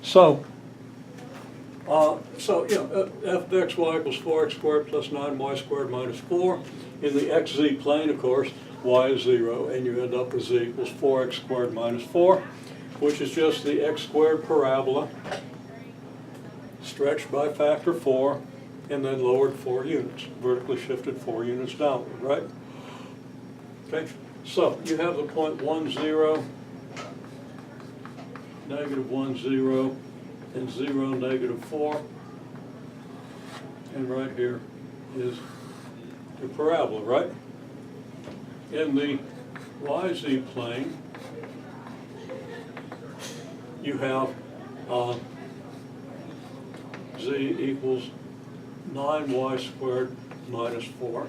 So f of xy equals 4x squared plus 9y squared minus 4. In the xz plane, of course, y is 0, and you end up with z equals 4x squared minus 4, which is just the x squared parabola stretched by factor 4 and then lowered 4 units, vertically shifted 4 units downward, right? Okay, so you have the point 1, 0, negative 1, 0, and 0, negative 4. And right here is the parabola, right? In the YZ plane, you have z equals 9y squared minus 4.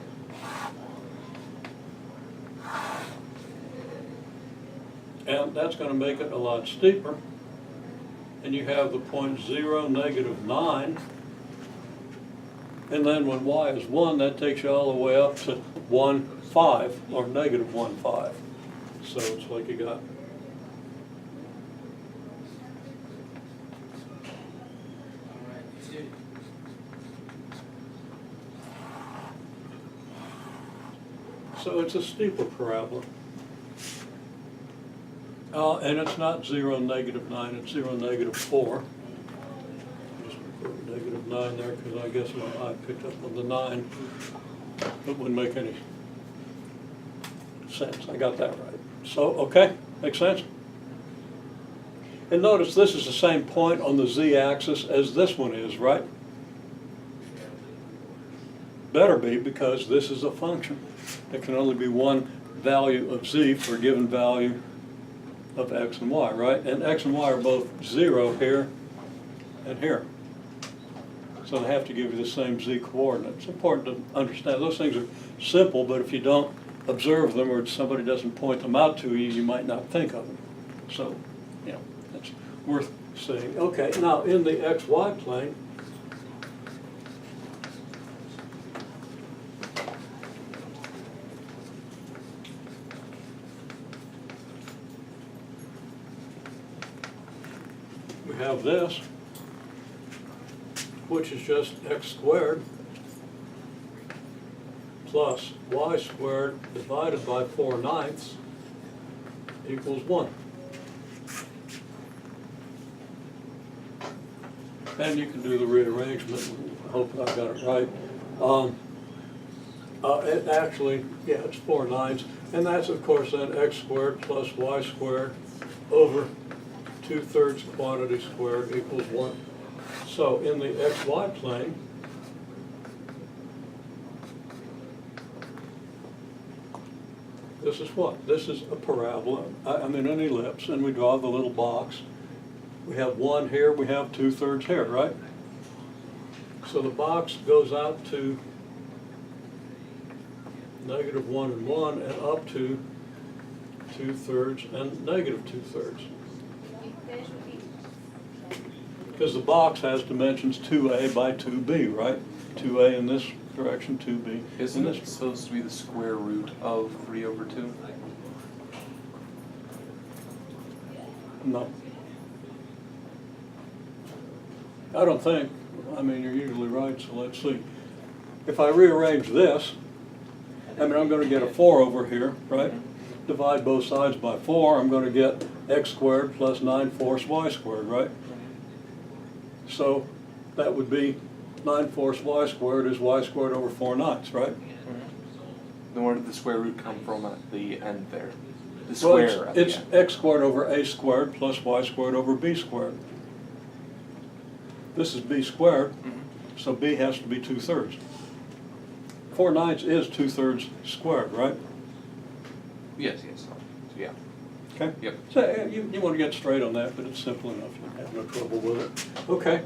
And that's going to make it a lot steeper. And you have the point 0, negative 9. And then when y is 1, that takes you all the way up to 1, 5, or negative 1, 5. So it's like you got so it's a steeper parabola. And it's not 0, negative 9, it's 0, negative 4. Just put negative 9 there because I guess my eye picked up on the 9. It wouldn't make any sense. I got that right. So, okay, makes sense? And notice this is the same point on the z-axis as this one is, right? Better be, because this is a function. There can only be one value of z for a given value of x and y, right? And x and y are both 0 here and here. So they have to give you the same z coordinate. It's important to understand. Those things are simple, but if you don't observe them or somebody doesn't point them out to you, you might not think of them. So, you know, that's worth saying. Okay, now in the xy plane, we have this, which is just x squared plus y squared divided by 4/9 equals 1. And you can do the rearrangement. I hope I've got it right. It actually, yeah, it's 4/9. And that's, of course, then x squared plus y squared over 2/3 quantity squared equals 1. So in the xy plane, this is what? This is a parabola, I mean an ellipse, and we draw the little box. We have 1 here, we have 2/3 here, right? So the box goes out to negative 1 and 1 and up to 2/3 and negative 2/3. Because the box has dimensions 2a by 2b, right? 2a in this direction, 2b. Isn't it supposed to be the square root of 3 over 2? No. I don't think. I mean, you're usually right, so let's see. If I rearrange this, I mean, I'm going to get a 4 over here, right? Divide both sides by 4, I'm going to get x squared plus 9/4 y squared, right? So that would be 9/4 y squared is y squared over 4/9, right? Then where did the square root come from at the end there? The Well, square at it's the end. x squared over a squared plus y squared over b squared. This is b squared, so b has to be 2/3. 4/9 is 2/3 squared, right? Yes, yes. Yeah. Okay? Yep. So you want to get straight on that, but it's simple enough. You have no trouble with it. Okay.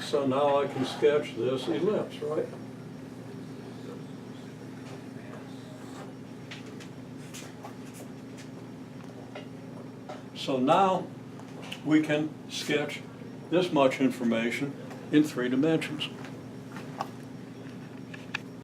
So now I can sketch this ellipse, right? So now we can sketch this much information in 3 dimensions.